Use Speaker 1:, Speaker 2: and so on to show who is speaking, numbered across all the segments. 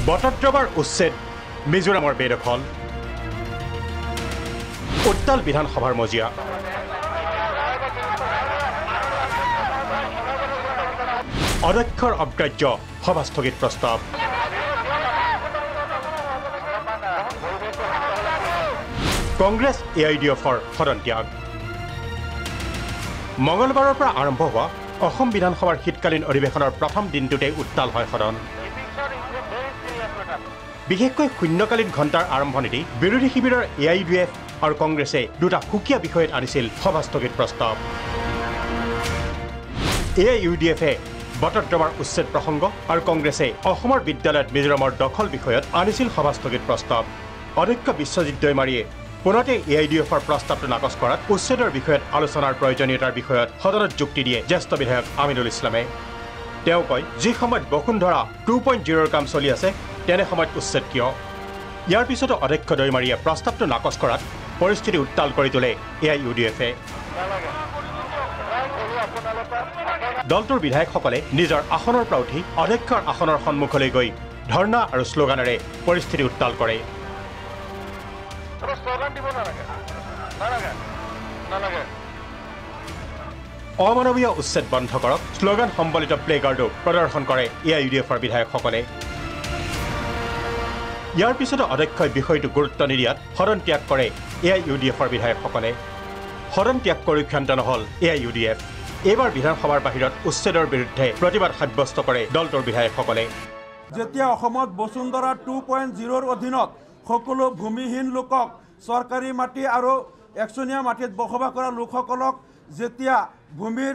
Speaker 1: বটদ্ৰৱাৰ উচ্ছেদ মিজোৰামৰ বেদখল উত্তাল বিধানসভাৰ মজিয়া অধ্যক্ষৰ অগ্ৰাহ্য সভাস্থগিত প্ৰস্তাৱ কংগ্ৰেছ AIDFৰ সদন ত্যাগ মঙলবাৰৰ পৰা আৰম্ভ হোৱা অসম বিধানসভাৰ শীতকালীন অধিৱেশনৰ প্ৰথম দিনটোতে উত্তাল হয় সদন বিশেষকৈ শূন্যকালীন ঘণ্টাৰ আৰম্ভণিতে বিৰোধী শিবিৰৰ AIDF আৰু কংগ্ৰেছে দুটা সুকীয়া বিষয়ত আনিছিল সভাস্থগিত প্ৰস্তাৱ AIUDFে বটদ্ৰৱাৰ উচ্ছেদ প্ৰসংগ আৰু কংগ্ৰেছে অসমৰ বিদ্যালয়ত মিজোৰামৰ দখল বিষয়ত আনিছিল সভাস্থগিত প্ৰস্তাৱ অধ্যক্ষ বিশ্বজিৎ দৈমাৰীয়ে পুনতে AIDFৰ প্ৰস্তাৱটো নাকচ কৰাত উচ্ছেদৰ বিষয়ত আলোচনাৰ প্ৰয়োজনীয়তাৰ বিষয়ত সদনত যুক্তি দিয়ে জ্যেষ্ঠ বিধায়ক আমিনুল ইছলামে তেওঁ কয় যি সময়ত বসুন্ধৰা 2.0ৰ কাম চলি আছে তেনে সময়ত উচ্ছেদ কিয় ইয়াৰ পিছতো অধ্যক্ষ দৈমাৰীয়ে প্ৰস্তাৱটো নাকচ কৰাত পৰিস্থিতি উত্তাল কৰি তোলে AIUDFে দলটোৰ বিধায়কসকলে নিজৰ আসনৰ পৰা উঠি অধ্যক্ষৰ আসনৰ সন্মুখলৈ গৈ ধৰ্ণা আৰু শ্লোগানেৰে পৰিস্থিতি উত্তাল কৰে অমানৱীয় উচ্ছেদ বন্ধ কৰক শ্লোগান সম্বলিত প্লেকাৰ্ডো প্ৰদৰ্শন কৰে AIUDFৰ বিধায়কসকলে ইয়াৰ পিছতো অধ্যক্ষই বিষয়টো গুৰুত্ব নিদিয়াত সদন ত্যাগ কৰে AIUDFৰ বিধায়কসকলে সদন ত্যাগ কৰি ক্ষান্ত নহল AIUDF এইবাৰ বিধানসভাৰ বাহিৰত উচ্ছেদৰ বিৰুদ্ধে প্ৰতিবাদ সাব্যস্ত কৰে দলটোৰ বিধায়কসকলে
Speaker 2: যেতিয়া অসমত বসুন্ধৰা 2.0ৰ অধীনত সকলো ভূমিহীন লোকক চৰকাৰী মাটি আৰু একচনীয়া মাটিত বসবাস কৰা লোকসকলক যেতিয়া ভূমিৰ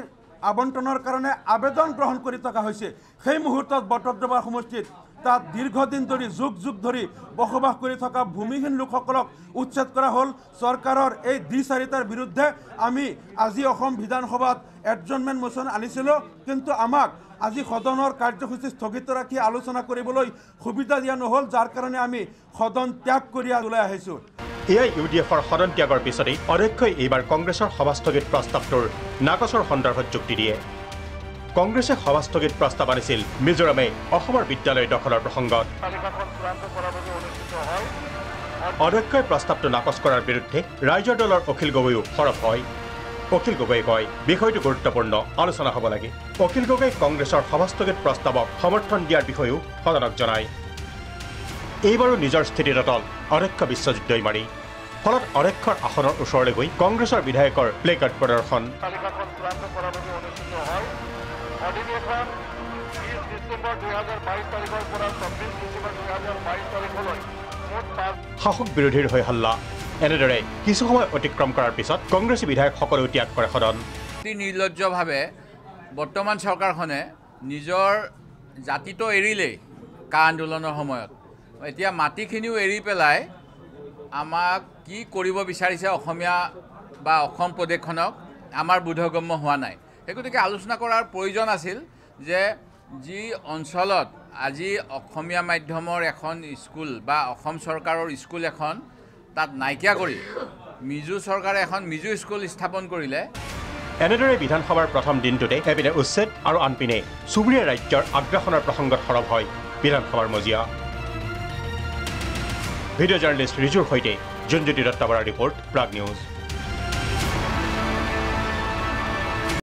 Speaker 2: আবণ্টনৰ কাৰণে আবেদন গ্ৰহণ কৰি থকা হৈছে সেই মুহূৰ্তত বটদ্ৰৱাৰ সমষ্টিত তাত দীৰ্ঘদিন ধৰি যুগ যুগ ধৰি বসবাস কৰি থকা ভূমিহীন লোকসকলক উচ্ছেদ কৰা হ'ল চৰকাৰৰ এই দ্বিচাৰিতাৰ বিৰুদ্ধে আমি আজি অসম বিধানসভাত এডজৰ্ণমেণ্ট মোচন আনিছিলোঁ কিন্তু আমাক আজি সদনৰ কাৰ্যসূচী স্থগিত ৰাখি আলোচনা কৰিবলৈ সুবিধা দিয়া নহ'ল যাৰ কাৰণে আমি সদন ত্যাগ কৰি ওলাই আহিছোঁ
Speaker 1: AIUDFৰ সদন ত্যাগৰ পিছতেই অধ্যক্ষই এইবাৰ কংগ্ৰেছৰ সভাস্থগিত প্ৰস্তাৱটোৰ নাকচৰ সন্দৰ্ভত যুক্তি দিয়ে কংগ্ৰেছে সভাস্থগিত প্ৰস্তাৱ আনিছিল মিজোৰামে অসমৰ বিদ্যালয় দখলৰ প্ৰসংগত অধ্যক্ষই প্ৰস্তাৱটো নাকচ কৰাৰ বিৰুদ্ধে ৰাইজৰ দলৰ অখিল গগৈও সৰব হয় অখিল গগৈয়ে কয় বিষয়টো গুৰুত্বপূৰ্ণ আলোচনা হ'ব লাগে অখিল গগৈ কংগ্ৰেছৰ সভাস্থগিত প্ৰস্তাৱক সমৰ্থন দিয়াৰ বিষয়েও সদনক জনায় এইবাৰো নিজৰ স্থিতিত অটল অধ্যক্ষ বিশ্বজিৎ দৈমাৰী ফলত অধ্যক্ষৰ আসনৰ ওচৰলৈ গৈ কংগ্ৰেছৰ বিধায়কৰ প্লেকাৰ্ড প্ৰদৰ্শন শাসক বিৰোধীৰ হৈ হাল্লা এনেদৰে কিছু সময় অতিক্ৰম কৰাৰ পিছত কংগ্ৰেছী বিধায়কসকলেও ত্যাগ কৰে সদন
Speaker 3: নিৰ্লজ্জভাৱে বৰ্তমান চৰকাৰখনে নিজৰ জাতিটো এৰিলেই কা আন্দোলনৰ সময়ত এতিয়া মাটিখিনিও এৰি পেলাই আমাক কি কৰিব বিচাৰিছে অসমীয়া বা অসম প্ৰদেশখনক আমাৰ বোধগম্য হোৱা নাই সেই গতিকে আলোচনা কৰাৰ প্ৰয়োজন আছিল যে যি অঞ্চলত আজি অসমীয়া মাধ্যমৰ এখন স্কুল বা অসম চৰকাৰৰ স্কুল এখন তাত নাইকিয়া কৰি মিজো চৰকাৰে এখন মিজো স্কুল স্থাপন কৰিলে
Speaker 1: এনেদৰে বিধানসভাৰ প্ৰথম দিনটোতে এপিনে উচ্ছেদ আৰু আনপিনে চুবুৰীয়া ৰাজ্যৰ আগ্ৰাসনৰ প্ৰসংগত সৰব হয় বিধানসভাৰ মজিয়া ভিডিঅ' জাৰ্নেলিষ্ট ৰিজুৰ সৈতে জুনজ্যোতি দত্ত বৰাৰ ৰিপৰ্ট প্ৰাগ নিউজ